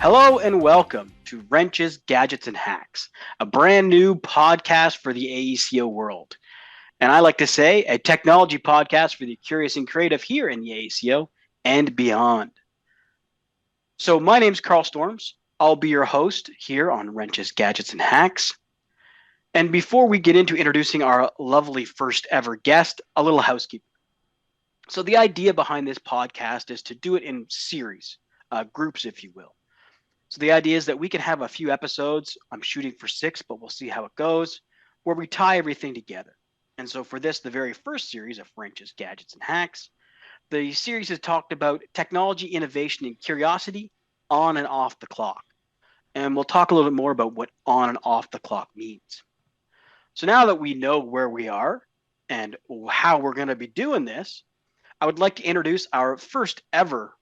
Hello and welcome to Wrenches, Gadgets, and Hacks, a brand new podcast for the AECO world. And I like to say a technology podcast for the curious and creative here in the AECO and beyond. So, my name's Carl Storms. I'll be your host here on Wrenches, Gadgets, and Hacks. And before we get into introducing our lovely first ever guest, a little housekeeping. So, the idea behind this podcast is to do it in series, groups, if you will. So the idea is that we can have a few episodes. I'm shooting for 6, but we'll see how it goes, where we tie everything together. And so for this, the very first series of Wrenches, Gadgets, and Hacks, the series has talked about technology, innovation, and curiosity on and off the clock. And we'll talk a little bit more about what on and off the clock means. So now that we know where we are and how we're going to be doing this, I would like to introduce our first ever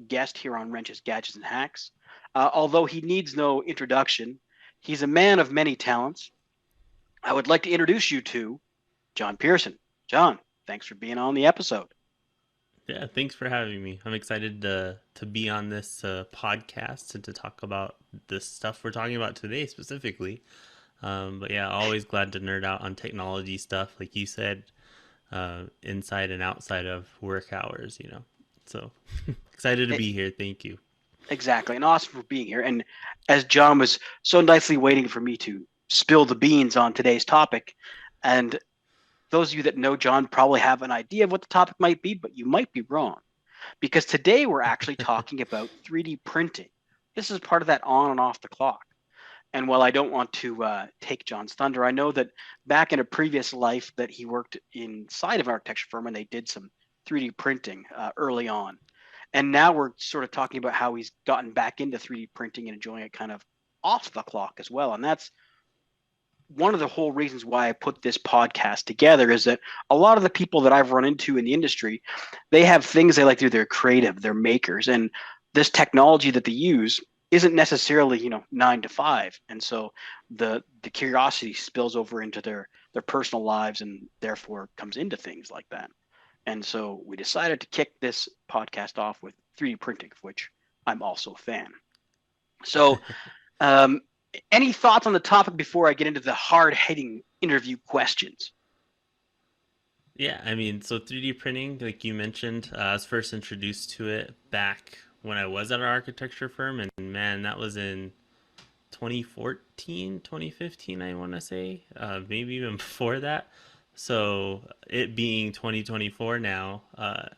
guest here on Wrenches, Gadgets, and Hacks. Although he needs no introduction, he's a man of many talents. I would like to introduce you to John Pierson. John, thanks for being on the episode. Yeah, thanks for having me. I'm excited to be on this podcast and to talk about this stuff we're talking about today specifically. But yeah, always glad to nerd out on technology stuff, like you said, inside and outside of work hours. So excited to It, be here. Thank you. exactly, and awesome for being here. And as John was so nicely waiting for me to spill the beans on today's topic, and those of you that know John probably have an idea of what the topic might be, but you might be wrong. Because today we're actually talking about 3D printing. This is part of that on and off the clock. And while I don't want to take John's thunder, I know that back in a previous life that he worked inside of an architecture firm and they did some 3D printing early on. And now we're sort of talking about how he's gotten back into 3D printing and enjoying it kind of off the clock as well. And that's one of the whole reasons why I put this podcast together is that a lot of the people that I've run into in the industry, they have things they like to do. They're creative, they're makers, and this technology that they use isn't necessarily 9 to 5, and so the curiosity spills over into their personal lives and therefore comes into things like that. And so we decided to kick this podcast off with 3D printing, of which I'm also a fan. So um, any thoughts on the topic before I get into the hard-hitting interview questions? Yeah, I mean, so 3D printing, like you mentioned, I was first introduced to it back when I was at an architecture firm, and man, that was in 2014, 2015, I want to say, maybe even before that. So it being 2024 now, a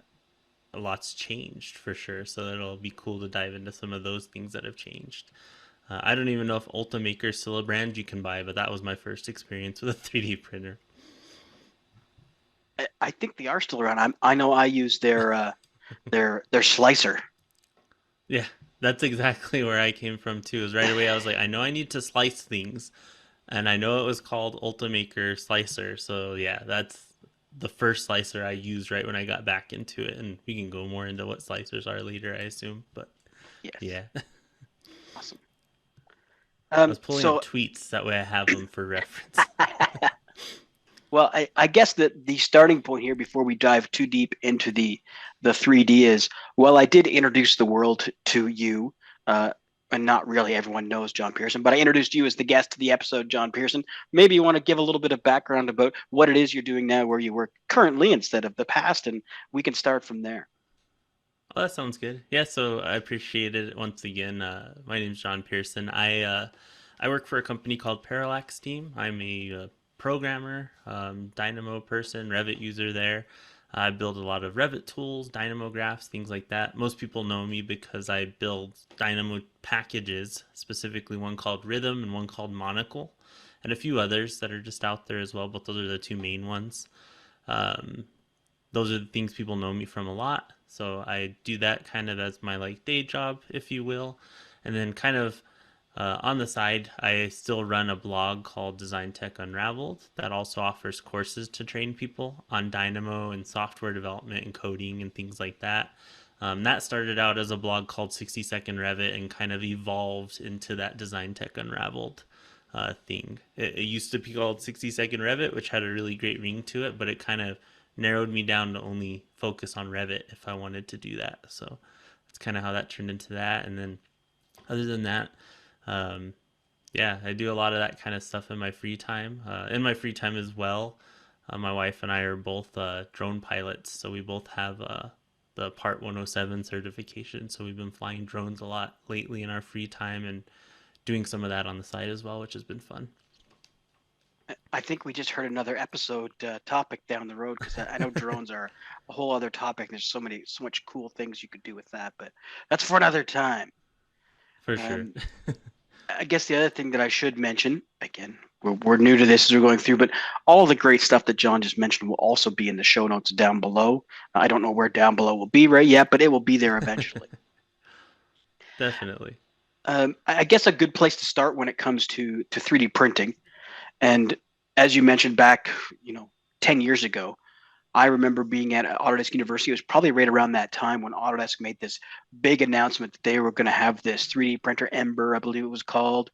lot's changed for sure. So it'll be cool to dive into some of those things that have changed. I don't even know if Ultimaker is still a brand you can buy, but that was my first experience with a 3D printer. I think they are still around. I know I use their slicer. Yeah, that's exactly where I came from too. Is right away I was like, I know I need to slice things, and I know it was called Ultimaker Slicer. So yeah, that's the first slicer I used right when I got back into it, and we can go more into what slicers are later, I assume. But Yes, yeah, awesome. I was pulling up So tweets that way I have them for reference. well, I guess that the starting point here before we dive too deep into the 3D is, well, I did introduce the world to you, and not really everyone knows John Pierson, but I introduced you as the guest to the episode, John Pierson. Maybe you want to give a little bit of background about what it is you're doing now, where you work currently instead of the past, and we can start from there. Oh, that sounds good. Yeah, so I appreciate it once again. My name's John Pierson. I work for a company called Parallax Team. I'm a programmer, Dynamo person, Revit user there. I build a lot of Revit tools, Dynamo graphs, things like that. Most people know me because I build Dynamo packages, specifically one called Rhythm and one called Monocle, and a few others that are just out there as well, but those are the two main ones. Um, those are the things people know me from a lot. So I do that kind of as my like day job, if you will. And then kind of on the side, I still run a blog called Design Tech Unraveled that also offers courses to train people on Dynamo and software development and coding and things like that. That started out as a blog called 60 Second Revit and kind of evolved into that Design Tech Unraveled thing. It used to be called 60 Second Revit, which had a really great ring to it, but it kind of narrowed me down to only focus on Revit if I wanted to do that. So that's kind of how that turned into that. And then Other than that, um, yeah, I do a lot of that kind of stuff in my free time. In my free time as well, my wife and I are both drone pilots, so we both have the Part 107 certification. So we've been flying drones a lot lately in our free time and doing some of that on the side as well, which has been fun. I think we just heard another episode topic down the road because I know drones are a whole other topic. There's so much cool things you could do with that, but that's for another time. For sure. Um, I guess the other thing that I should mention, again, we're new to this as we're going through, but all the great stuff that John just mentioned will also be in the show notes down below. I don't know where down below will be right yet, but it will be there eventually. Definitely. I guess a good place to start when it comes to 3D printing, and as you mentioned back, 10 years ago, I remember being at Autodesk University. It was probably right around that time when Autodesk made this big announcement that they were going to have this 3D printer Ember, I believe it was called.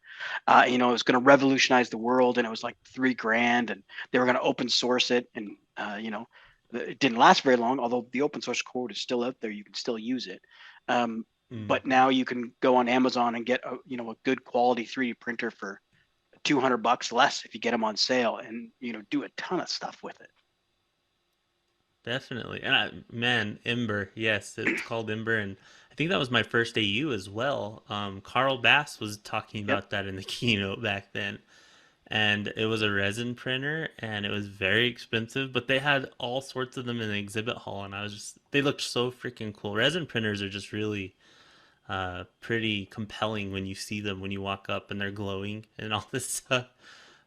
It was going to revolutionize the world, and it was like $3,000, and they were going to open source it. And it didn't last very long, although the open source code is still out there. You can still use it. But Hmm. now you can go on Amazon and get a good quality 3D printer for $200 less if you get them on sale, and do a ton of stuff with it. Definitely. And man, Ember, yes, it's called Ember, and I think that was my first AU as well. Carl Bass was talking Yep. about that in the keynote back then, and it was a resin printer, and it was very expensive, but they had all sorts of them in the exhibit hall, and they looked so freaking cool. Resin printers are just really pretty compelling when you see them when you walk up and they're glowing and all this stuff.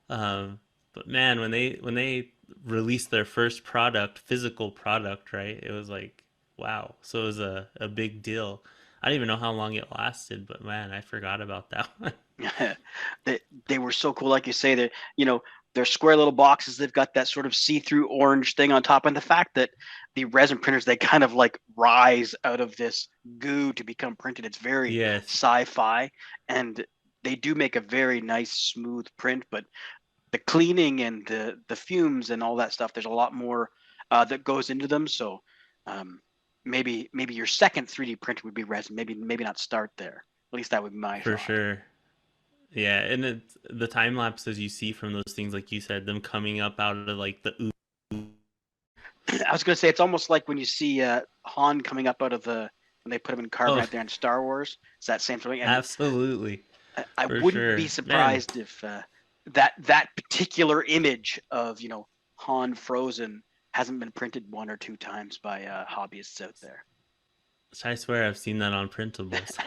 Um, but man, when they released their first product, physical product, right? It was like, wow. So it was a big deal. I don't even know how long it lasted, but man, I forgot about that one. they, they were so cool, like you say. They're square little boxes. They've got that sort of see-through orange thing on top, and the fact that the resin printers, they kind of like rise out of this goo to become printed. It's very Yes, sci-fi, and they do make a very nice smooth print. But the cleaning and the fumes and all that stuff, there's a lot more that goes into them. So um, maybe your second 3D printer would be resin. Maybe not start there. At least that would be my for thought. sure. Yeah, and the time lapses you see from those things, like you said, them coming up out of like the ooze. I was going to say it's almost like when you see Han coming up out of the when they put him in Oh, carbonite there in Star Wars. It's that same thing, and absolutely, I for wouldn't be sure, man. surprised if that particular image of Han frozen hasn't been printed one or two times by hobbyists out there. I swear I've seen that on printables.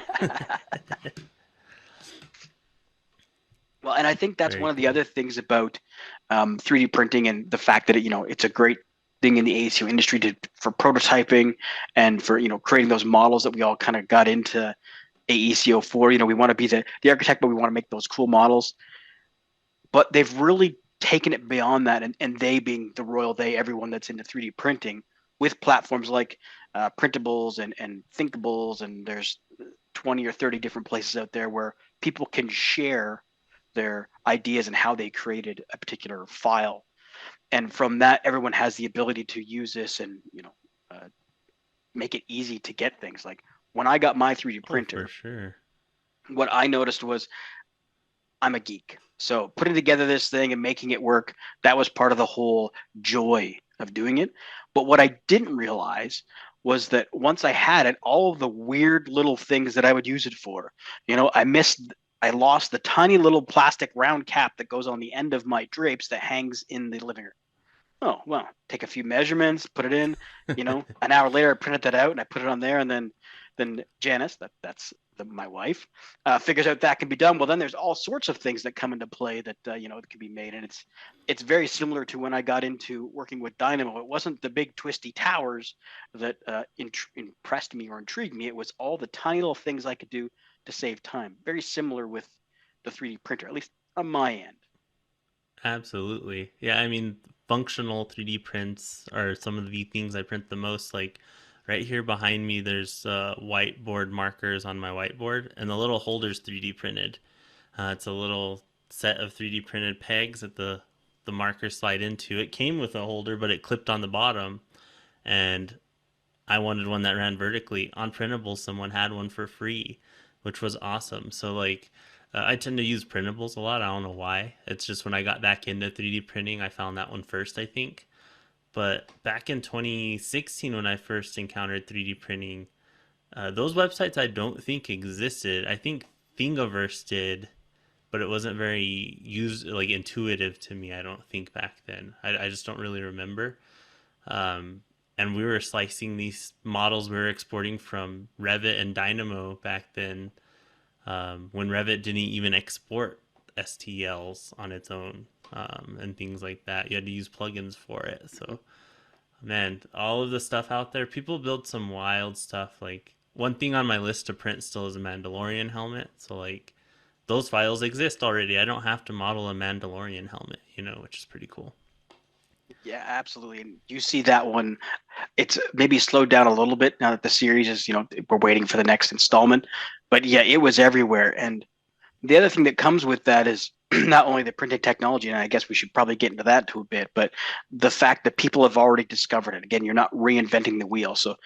Well, and I think that's Very one of the cool. other things about 3D printing and the fact that it's a great thing in the AECO industry for prototyping and for creating those models that we all kind of got into AECO for. We want to be the architect, but we want to make those cool models. But they've really taken it beyond that, and they being the royal they, everyone that's into 3D printing with platforms like printables and thinkables, and there's 20 or 30 different places out there where people can share their ideas and how they created a particular file. And from that, everyone has the ability to use this and uh, make it easy to get things. Like when I got my 3D Oh, for printer, sure. what I noticed was I'm a geek. So putting together this thing and making it work, that was part of the whole joy of doing it. But what I didn't realize was that once I had it, all of the weird little things that I would use it for, I lost the tiny little plastic round cap that goes on the end of my drapes that hangs in the living room. Oh, well, take a few measurements, put it in, an hour later I printed that out and I put it on there, and then Janice, that's my wife, figures out that can be done. Well, then there's all sorts of things that come into play that that can be made, and it's very similar to when I got into working with Dynamo. It wasn't the big twisty towers that impressed me or intrigued me. It was all the tiny little things I could do to save time. Very similar with the 3D printer, at least on my end. Absolutely. Yeah, I mean, functional 3D prints are some of the things I print the most. Like right here behind me, there's whiteboard markers on my whiteboard, and the little holder's 3D printed. It's a little set of 3D printed pegs that the markers slide into. It came with a holder, but it clipped on the bottom, and I wanted one that ran vertically. On Printable, someone had one for free which was awesome. So like I tend to use printables a lot. I don't know why. It's just when I got back into 3D printing, I found that one first, I think. But back in 2016, when I first encountered 3D printing, those websites I don't think existed. I think Thingiverse did, but it wasn't very intuitive to me. I don't think back then. I just don't really remember. Um, and we were slicing these models we were exporting from Revit and Dynamo back then, when Revit didn't even export STLs on its own, and things like that. You had to use plugins for it. So, man, all of the stuff out there, people build some wild stuff. Like, one thing on my list to print still is a Mandalorian helmet. So, like, those files exist already. I don't have to model a Mandalorian helmet, which is pretty cool. Yeah, absolutely. And you see that one, it's maybe slowed down a little bit now that the series is, we're waiting for the next installment. But yeah, it was everywhere. And the other thing that comes with that is not only the printing technology, and I guess we should probably get into that too a bit, but the fact that people have already discovered it. Again, you're not reinventing the wheel. So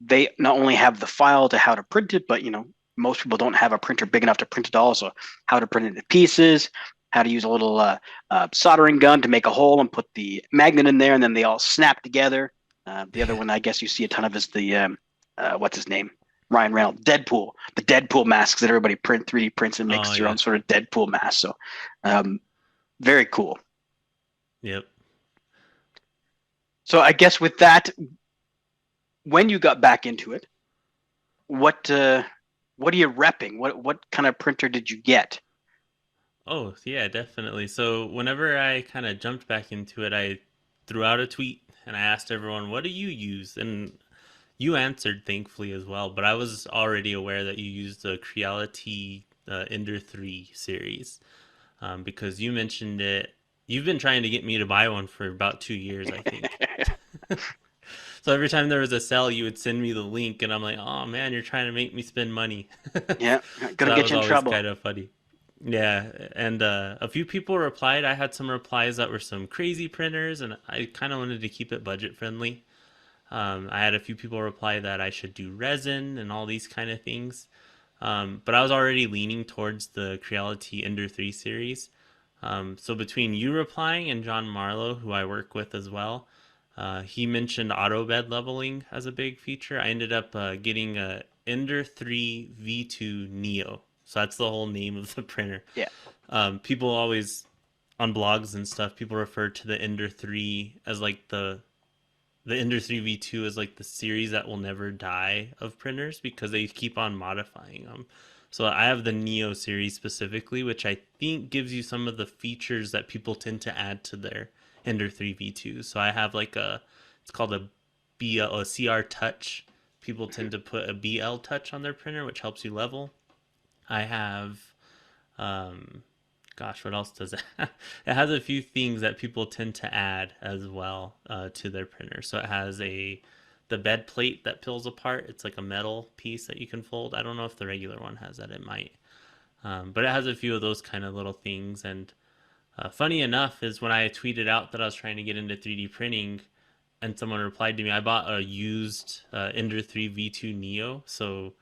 they not only have the file to how to print it, but most people don't have a printer big enough to print it all. So how to print it into pieces, how to use a little soldering gun to make a hole and put the magnet in there, and then they all snap together. The other one I guess you see a ton of is the what's his name? Ryan Reynolds, Deadpool, the Deadpool masks that everybody 3D prints and Oh, makes their yeah. own sort of Deadpool mask. So, um, very cool. Yep. So I guess with that, when you got back into it, what what are you repping? What kind of printer did you get? Oh, yeah, definitely. So whenever I kind of jumped back into it, I threw out a tweet and I asked everyone, "What do you use?" And you answered, thankfully, as well. But I was already aware that you used the Creality Ender 3 series, because you mentioned it. You've been trying to get me to buy one for about 2 years, I think. So every time there was a sale, you would send me the link, and I'm like, "Oh man, you're trying to make me spend money." Yeah, So gonna that get was you in always trouble. kind of funny. Yeah, and a few people replied. I had some replies that were some crazy printers, and I kind of wanted to keep it budget friendly. I had a few people reply that I should do resin and all these kind of things. But I was already leaning towards the Creality Ender 3 series. So between you replying and John Marlowe, who I work with as well, he mentioned auto bed leveling as a big feature. I ended up getting a Ender 3 V2 Neo. So that's the whole name of the printer. Yeah, People always, on blogs and stuff, people refer to the Ender 3 as like the Ender 3 V2 is like the series that will never die of printers because they keep on modifying them. So I have the Neo series specifically, which I think gives you some of the features that people tend to add to their Ender 3 V2. So I have it's called a BL, a CR Touch. People tend to put a BL Touch on their printer, which helps you level. I have, um, gosh, what else does it have? It has a few things that people tend to add as well, to their printer. So it has the bed plate that peels apart. It's like a metal piece that you can fold. I don't know if the regular one has that. It might, but it has a few of those kind of little things. And funny enough is when I tweeted out that I was trying to get into 3D printing, and someone replied to me, I bought a used Ender 3 V2 Neo. So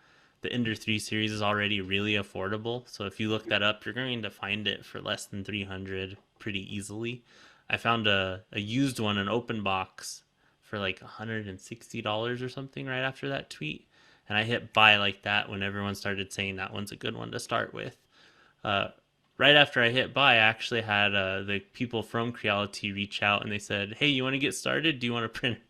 the Ender 3 series is already really affordable. So if you look that up, you're going to find it for less than 300 pretty easily. I found a used one, an open box, for like $160 or something right after that tweet. And I hit buy like that when everyone started saying that one's a good one to start with. Uh, right after I hit buy, I actually had the people from Creality reach out and they said, "Hey, you want to get started? Do you want a printer?"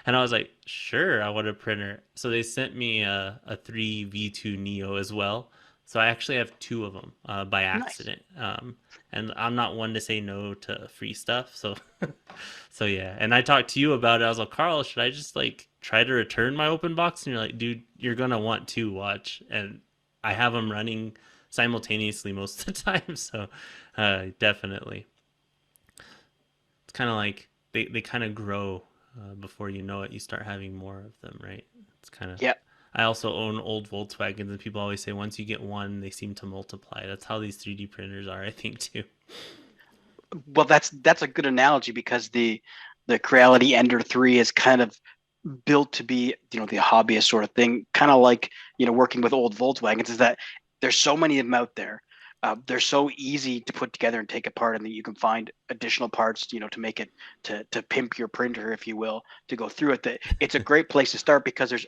And I was like, "Sure, I want a printer." So they sent me a 3 V2 Neo as well. So I actually have two of them by nice. accident. And I'm not one to say no to free stuff. So, so yeah. And I talked to you about it. I was like, "Carl, should I just like try to return my open box?" And you're like, "Dude, you're gonna want to watch." And I have them running simultaneously most of the time. So, definitely, it's kind of like they kind of grow, before you know it. You start having more of them, right? It's kind of. Yeah. I also own old Volkswagens, and people always say once you get one, they seem to multiply. That's how these 3D printers are, I think, too. Well, that's a good analogy because the Creality Ender 3 is kind of built to be, the hobbyist sort of thing, kind of like, working with old Volkswagens, is that there's so many of them out there. They're so easy to put together and take apart, and that you can find additional parts, to make it, to pimp your printer, if you will, to go through it. That it's a great place to start because there's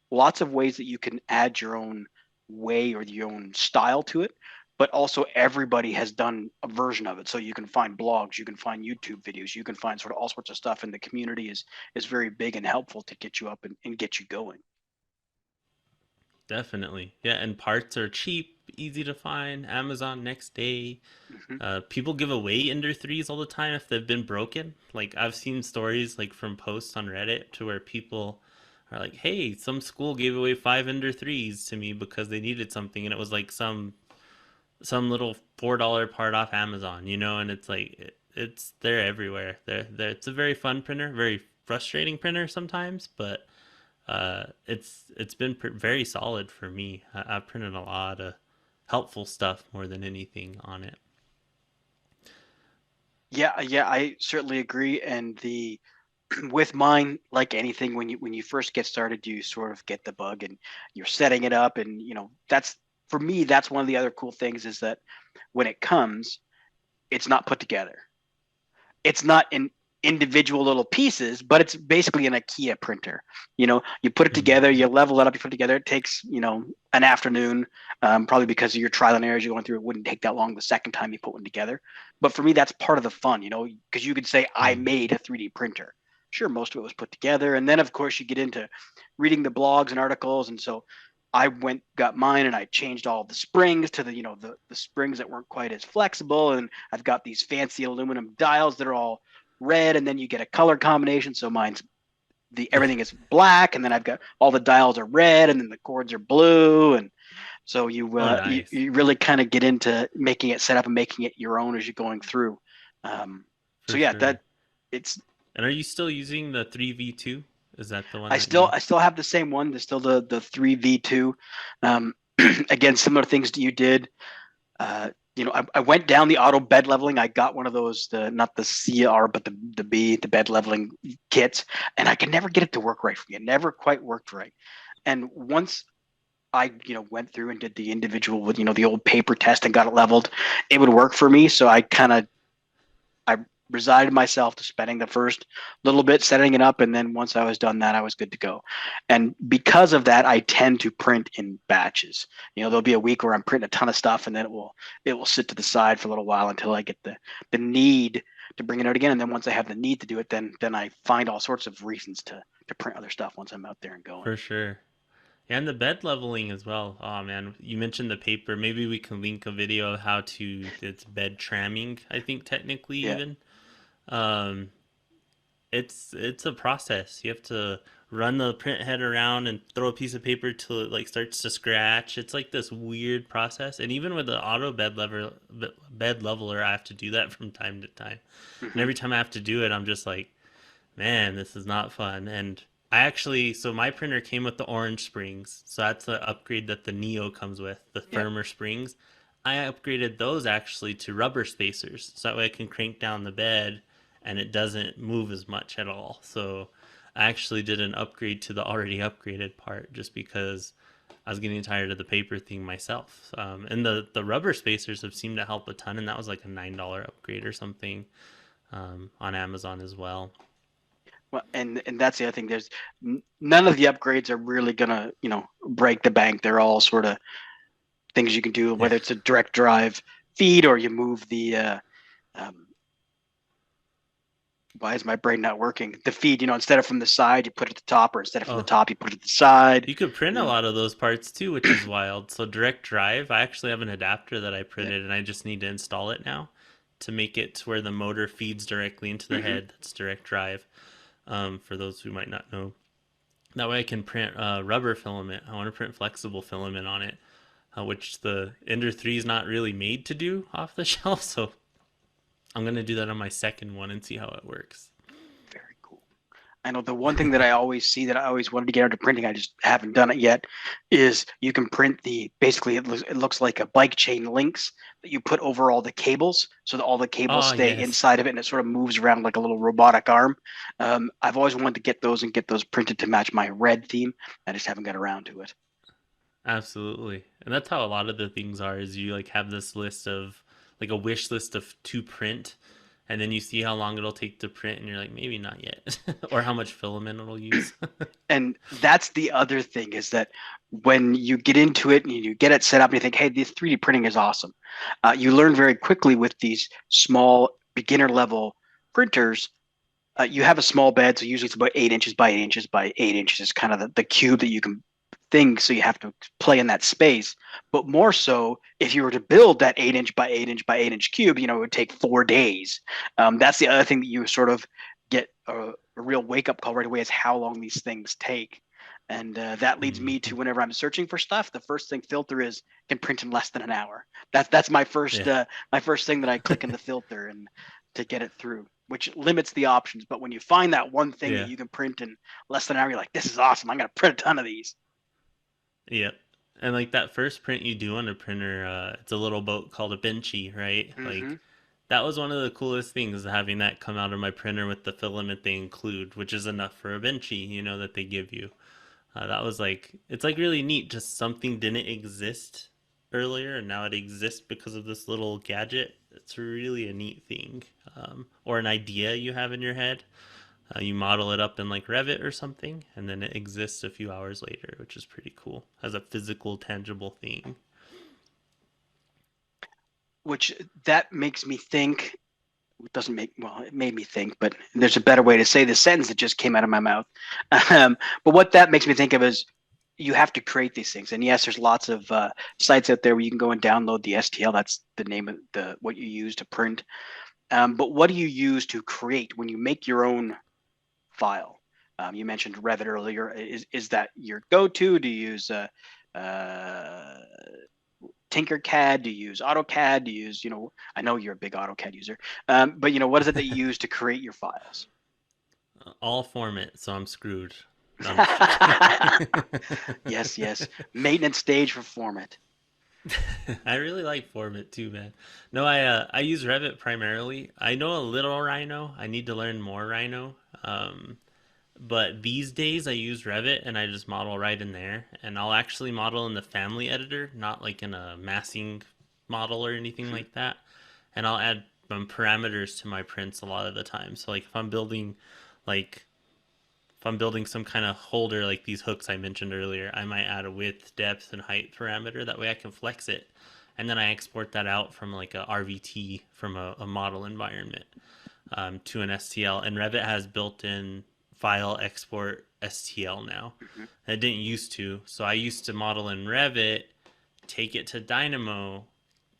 lots of ways that you can add your own way or your own style to it, but also everybody has done a version of it. So you can find blogs, you can find YouTube videos, you can find sort of all sorts of stuff, and the community is very big and helpful to get you up and get you going. Definitely. Yeah, and parts are cheap, easy to find. Amazon next day. Mm-hmm. People give away Ender 3s all the time if they've been broken. Like I've seen stories like from posts on Reddit to where people are like, "Hey, some school gave away 5 Ender 3s to me because they needed something," and it was like some little $4 part off Amazon, and it's like it's they're everywhere. It's a very fun printer, very frustrating printer sometimes, but it's been very solid for me. I've printed a lot of helpful stuff more than anything on it. Yeah, yeah, I certainly agree. And the with mine, like anything, when you first get started, you sort of get the bug and you're setting it up, and that's for me, that's one of the other cool things is that when it comes, it's not put together. It's not in individual little pieces, but it's basically an IKEA printer. You put it together, Mm-hmm. you level it up, you put it together. It takes, an afternoon, probably because of your trial and errors you're going through. It wouldn't take that long the second time you put one together. But for me, that's part of the fun, because you could say, I Mm. made a 3D printer. Sure, most of it was put together. And then, of course, you get into reading the blogs and articles. And so I got mine, and I changed all the springs to the springs that weren't quite as flexible. And I've got these fancy aluminum dials that are all red, and then you get a color combination. So mine's everything is black, and then I've got all the dials are red, and then the cords are blue, and so you Oh, uh, you, nice. you really kind of get into making it set up and making it your own as you're going through. So For yeah, sure. that it's And are you still using the 3V2? Is that the one I that still you? I still have the same one. There's still the 3V2. Um, again, similar things to you did. I went down the auto bed leveling. I got one of those, not the CR, but the B, the bed leveling kits, and I could never get it to work right for me. It never quite worked right. And once I, went through and did the individual with, the old paper test and got it leveled, it would work for me. So I resigned myself to spending the first little bit setting it up, and then once I was done that, I was good to go. And because of that, I tend to print in batches. There'll be a week where I'm printing a ton of stuff, and then it will sit to the side for a little while until I get the need to bring it out again. And then once I have the need to do it, then I find all sorts of reasons to print other stuff once I'm out there and going. For sure. And the bed leveling as well. Oh man, you mentioned the paper. Maybe we can link a video of how to. It's bed tramming. I think technically Yeah. even. Um, it's a process. You have to run the print head around and throw a piece of paper till it like starts to scratch. It's like this weird process. And even with the auto bed leveler, I have to do that from time to time. And Hmm. every time I have to do it, I'm just like, man, this is not fun. And I actually, so my printer came with the orange springs. So that's the upgrade that the Neo comes with, the Yeah. firmer springs. I upgraded those actually to rubber spacers. So that way I can crank down the bed and it doesn't move as much at all. So I actually did an upgrade to the already upgraded part just because I was getting tired of the paper thing myself. And the rubber spacers have seemed to help a ton. And that was like a $9 upgrade or something on Amazon as well. Well, and that's the other thing. There's none of the upgrades are really gonna, break the bank. They're all sort of things you can do, Yeah. whether it's a direct drive feed or you move um, why is my brain not working? The feed, instead of from the side, you put it at the top, or instead of from the Oh, top, you put it at the side. you could print You a know, lot of those parts too, which is wild. So direct drive, I actually have an adapter that I yeah. printed and I just need to install it now to make it to where the motor feeds directly into the Hmm. head. That's direct drive. For those who might not know, that way I can print rubber filament. I want to print flexible filament on it, which the Ender 3 is not really made to do off the shelf. So I'm gonna do that on my second one and see how it works. Very cool. I know the one thing that I always see that I always wanted to get into printing, I just haven't done it yet, is you can print the basically it looks like a bike chain links that you put over all the cables so that all the cables Oh, stay yes. inside of it and it sort of moves around like a little robotic arm. I've always wanted to get those and get those printed to match my red theme. I just haven't got around to it. Absolutely. And that's how a lot of the things are is you like have this list of like a wish list of to print and then you see how long it'll take to print and you're like maybe not yet or how much filament it'll use. And that's the other thing is that when you get into it and you get it set up and you think, hey, this 3D printing is awesome, you learn very quickly with these small beginner level printers. You have a small bed, so usually it's about 8 inches by 8 inches by 8 inches is kind of the cube that you can think. So you have to play in that space. But more so, if you were to build that 8 inch by 8 inch by 8 inch cube, it would take 4 days. That's the other thing that you sort of get a real wake up call right away is how long these things take. And that leads me to Mhm. whenever I'm searching for stuff, the first thing filter is can print in less than an hour. That's Yeah. my first thing that I click in the filter and to get it through, which limits the options. But when you find that one thing that Yeah. you can print in less than an hour, you're like, this is awesome. I'm gonna print a ton of these. Yep. And like that first print you do on a printer, it's a little boat called a benchy, right? Mm-hmm. Like that was one of the coolest things having that come out of my printer with the filament they include, which is enough for a benchy, that they give you. That was like it's like really neat. Just something didn't exist earlier, and now it exists because of this little gadget. It's really a neat thing, or an idea you have in your head. You model it up in like Revit or something, and then it exists a few hours later, which is pretty cool as a physical, tangible thing. Which that makes me think. It doesn't make well. It made me think, but there's a better way to say the sentence that just came out of my mouth. But what that makes me think of is you have to create these things. And yes, there's lots of sites out there where you can go and download the STL. That's the name of the what you use to print. But what do you use to create when you make your own file? You mentioned Revit earlier. Is that your go-to? Do you use uh, Tinkercad? Do you use AutoCAD? Do you use, I know you're a big AutoCAD user, but what is it that you use to create your files? All format, so I'm screwed. No, I'm just joking. Yes, yes. Maintenance stage for format. I really like Format too, man. No, I use Revit primarily. I know a little Rhino. I need to learn more Rhino. Um, but these days I use Revit and I just model right in there. And I'll actually model in the family editor, not like in a massing model or anything Mhm. like that. And I'll add parameters to my prints a lot of the time. So like like if I'm building some kind of holder like these hooks I mentioned earlier, I might add a width, depth, and height parameter. That way I can flex it. And then I export that out from like a RVT from a model environment to an STL. And Revit has built in file export STL now. Mhm. It didn't used to. So I used to model in Revit, take it to Dynamo,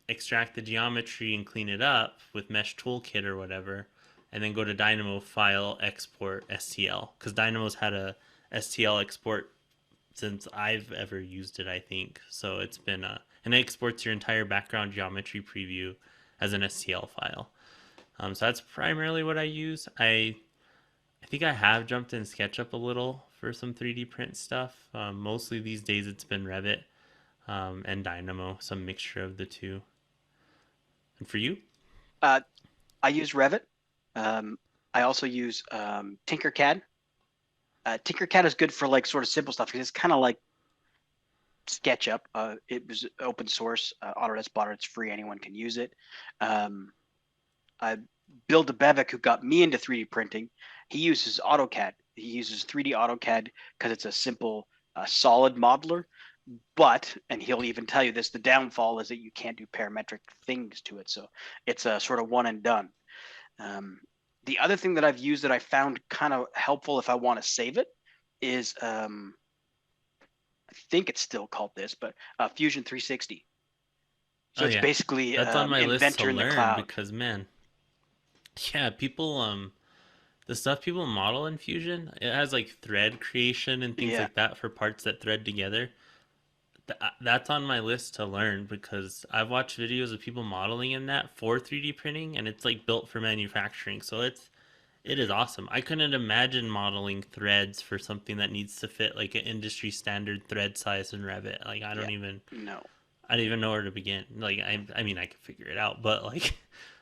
extract the geometry and clean it up with Mesh Toolkit or whatever, and then go to Dynamo File Export STL because Dynamo's had a STL export since I've ever used it, I think. So it's been and it exports your entire background geometry preview as an STL file. So that's primarily what I use. I think I have jumped in SketchUp a little for some 3D print stuff. Mostly these days it's been Revit and Dynamo, some mixture of the two. And for you? Uh, I use Revit. Um, I also use Tinkercad. Tinkercad is good for like sort of simple stuff because it's kind of like SketchUp. It was open source. Autodesk bought it. It's free. Anyone can use it. Um, I Bill DeBevick, who got me into 3D printing, he uses AutoCAD. He uses 3D AutoCAD because it's a simple, solid modeler. But, and he'll even tell you this, the downfall is that you can't do parametric things to it. So it's a sort of one and done. Um, the other thing that I've used that I found kind of helpful if I want to save it is, I think it's still called this, but Fusion 360. So Oh it's yeah, basically that's on my list to Inventor in the learn cloud. because man, yeah, people the stuff people model in Fusion, it has like thread creation and things Yeah. like that for parts that thread together. That's on my list to learn because I've watched videos of people modeling in that for 3D printing and it's like built for manufacturing. So It is awesome. I couldn't imagine modeling threads for something that needs to fit like an industry standard thread size in Revit. Like Yeah, no. I don't even know where to begin. Like I mean I could figure it out, but like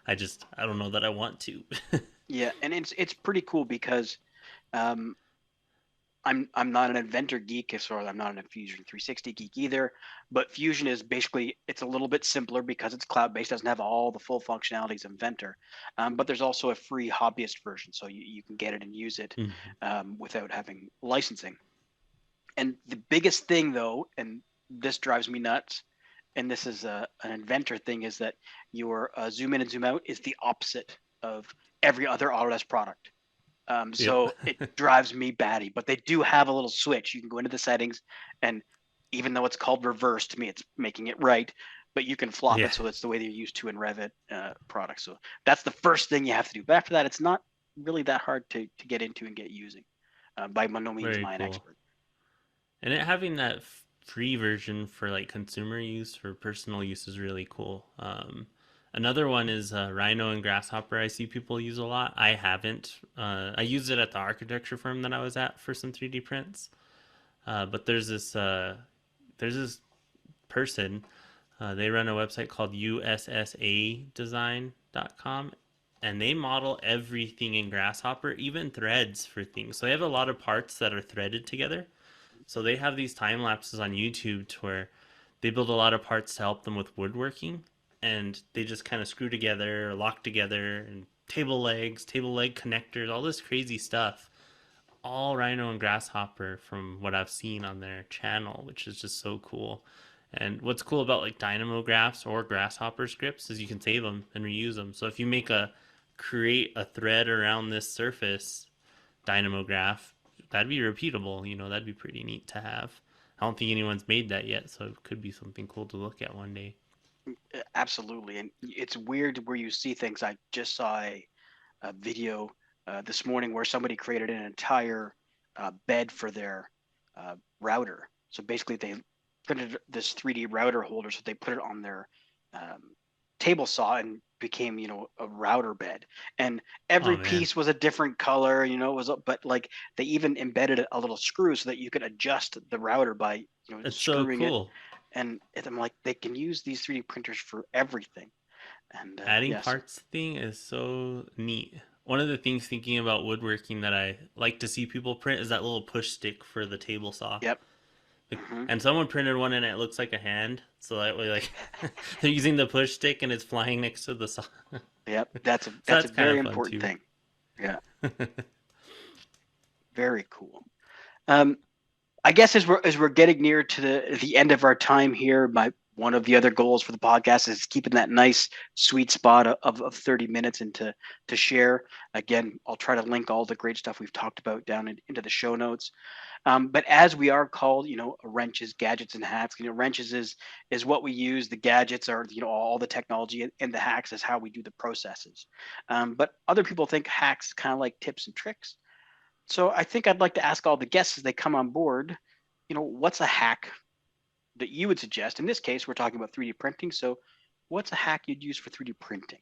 I don't know that I want to. Yeah, and it's pretty cool because um, I'm not an inventor geek, as far as I'm not an Fusion 360 geek either. But Fusion is basically, it's a little bit simpler because it's cloud based, doesn't have all the full functionalities of Inventor. But there's also a free hobbyist version, so you can get it and use it Mhm. without having licensing. And the biggest thing though, and this drives me nuts, and this is an inventor thing, is that your zoom in and zoom out is the opposite of every other Autodesk product. Yep. So it drives me batty, but they do have a little switch. You can go into the settings, and even though it's called reverse, to me, it's making it right. But you can flop Yeah. it so it's the way they're used to in Revit products. So that's the first thing you have to do. But after that, it's not really that hard to get into and get using. By no means am Very I an cool. expert. And it having that free version for like consumer use for personal use is really cool. Another one is Rhino and Grasshopper. I see people use a lot. I haven't. I used it at the architecture firm that I was at for some 3D prints. But there's this person. They run a website called ussadesign.com, and they model everything in Grasshopper, even threads for things. So they have a lot of parts that are threaded together. So they have these time lapses on YouTube to where they build a lot of parts to help them with woodworking, and they just kind of screw together, lock together, and table legs, table leg connectors, all this crazy stuff. All Rhino and Grasshopper from what I've seen on their channel, which is just so cool. And what's cool about like Dynamo graphs or Grasshopper scripts is you can save them and reuse them. So if you create a thread around this surface Dynamo graph, that'd be repeatable. That'd be pretty neat to have. I don't think anyone's made that yet, so it could be something cool to look at one day. Absolutely, and it's weird where you see things. I just saw a video this morning where somebody created an entire bed for their router. So basically, they printed this 3D router holder, so they put it on their um, table saw and became, a router bed. And Oh every man, piece was a different color, it was, but like they even embedded a little screw so that you could adjust the router by, that's so screwing it. cool. And I'm like, they can use these 3D printers for everything. And Adding yes, parts thing is so neat. One of the things thinking about woodworking that I like to see people print is that little push stick for the table saw. yep. Hmm. And someone printed one and it looks like a hand, so that way like they're using the push stick and it's flying next to the saw. Yep, So that's a that's kind very of fun important too. thing. Yeah, very cool. Um, I guess as we're getting near to the end of our time here, my one of the other goals for the podcast is keeping that nice sweet spot of 30 minutes to share. Again, I'll try to link all the great stuff we've talked about down into the show notes. But as we are called, wrenches, gadgets, and hacks. Wrenches is what we use. The gadgets are, all the technology, and the hacks is how we do the processes. But other people think hacks kind of like tips and tricks. So I think I'd like to ask all the guests as they come on board, what's a hack that you would suggest? In this case, we're talking about 3D printing. So what's a hack you'd use for 3D printing?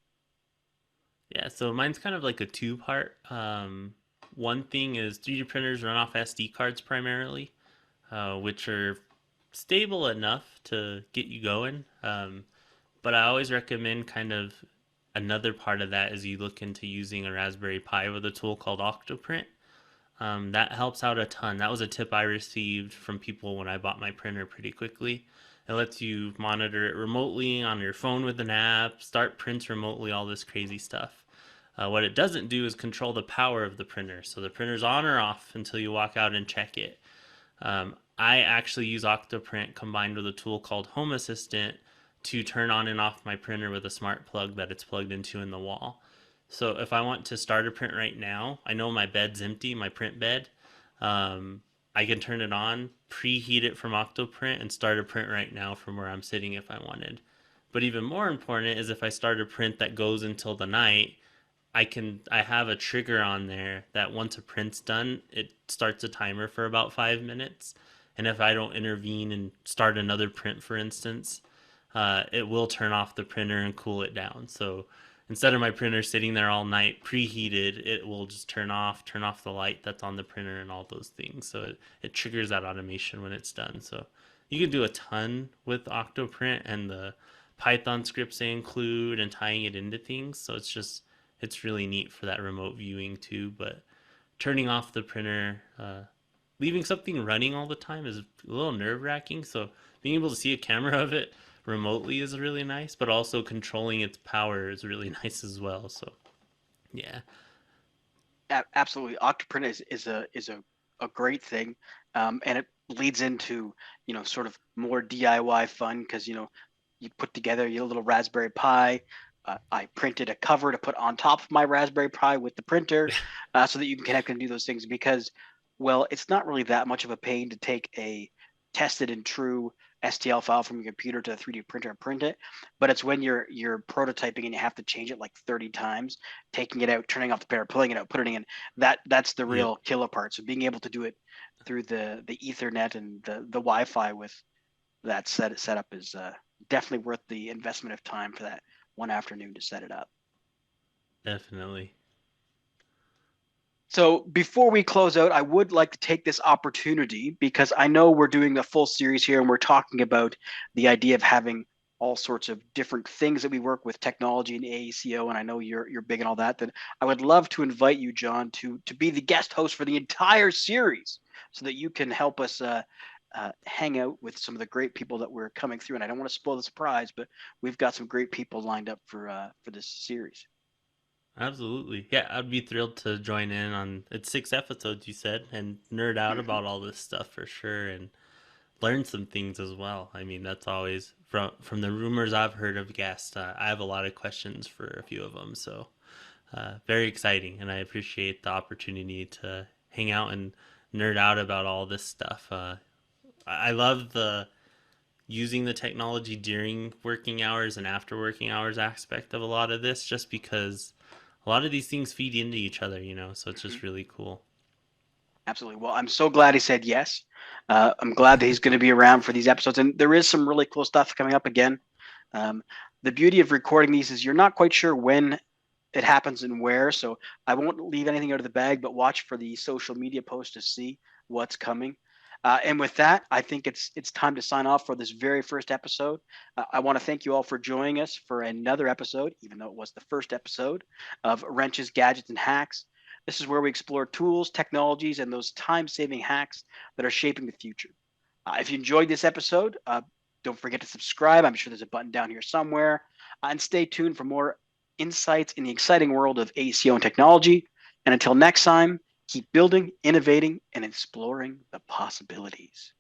Yeah, so mine's kind of like a two-part. One thing is 3D printers run off SD cards primarily, which are stable enough to get you going. But I always recommend kind of another part of that is you look into using a Raspberry Pi with a tool called Octoprint. That helps out a ton. That was a tip I received from people when I bought my printer pretty quickly. It lets you monitor it remotely on your phone with an app, start prints remotely, all this crazy stuff. What it doesn't do is control the power of the printer. So the printer's on or off until you walk out and check it. I actually use Octoprint combined with a tool called Home Assistant to turn on and off my printer with a smart plug that it's plugged into in the wall. So if I want to start a print right now, I know my bed's empty, my print bed. Um, I can turn it on, preheat it from Octoprint, and start a print right now from where I'm sitting if I wanted. But even more important is if I start a print that goes until the night, I have a trigger on there that once a print's done, it starts a timer for about 5 minutes. And if I don't intervene and start another print, for instance, it will turn off the printer and cool it down. So instead of my printer sitting there all night preheated, it will just turn off the light that's on the printer and all those things. So it triggers that automation when it's done. So you can do a ton with Octoprint and the Python scripts they include and tying it into things. So it's really neat for that remote viewing too. But turning off the printer, leaving something running all the time is a little nerve wracking. So being able to see a camera of it remotely is really nice, but also controlling its power is really nice as well. So yeah, Absolutely, Octoprint is a great thing, and it leads into sort of more DIY fun because you put together your little Raspberry Pi. I printed a cover to put on top of my Raspberry Pi with the printer, so that you can connect and do those things because, well, it's not really that much of a pain to take a tested and true STL file from your computer to a 3D printer and print it, but it's when you're prototyping and you have to change it like 30 times, taking it out, turning off the printer, pulling it out, putting it in. That's the yep, real killer part. So being able to do it through the Ethernet and the Wi-Fi with that setup is definitely worth the investment of time for that one afternoon to set it up. definitely. So before we close out, I would like to take this opportunity because I know we're doing a full series here and we're talking about the idea of having all sorts of different things that we work with technology and AECO, and I know you're big and all that. That I would love to invite you, John, to be the guest host for the entire series, so that you can help us hang out with some of the great people that we're coming through. And I don't want to spoil the surprise, but we've got some great people lined up for this series. Absolutely. Yeah, I'd be thrilled to join in on it's 6 episodes you said and nerd out Mhm. about all this stuff for sure and learn some things as well. I mean, that's always from the rumors I've heard of guests. I have a lot of questions for a few of them, so very exciting, and I appreciate the opportunity to hang out and nerd out about all this stuff. I love the using the technology during working hours and after working hours aspect of a lot of this, just because a lot of these things feed into each other, so it's Mhm. just really cool. Absolutely. Well, I'm so glad he said yes. I'm glad that he's going to be around for these episodes, and there is some really cool stuff coming up again. Um, the beauty of recording these is you're not quite sure when it happens and where, so I won't leave anything out of the bag, but watch for the social media posts to see what's coming. And with that, I think it's time to sign off for this very first episode. I want to thank you all for joining us for another episode, even though it was the first episode of Wrenches, Gadgets, and Hacks. This is where we explore tools, technologies, and those time-saving hacks that are shaping the future. If you enjoyed this episode, don't forget to subscribe. I'm sure there's a button down here somewhere. And stay tuned for more insights in the exciting world of AECO and technology. And until next time, keep building, innovating, and exploring the possibilities.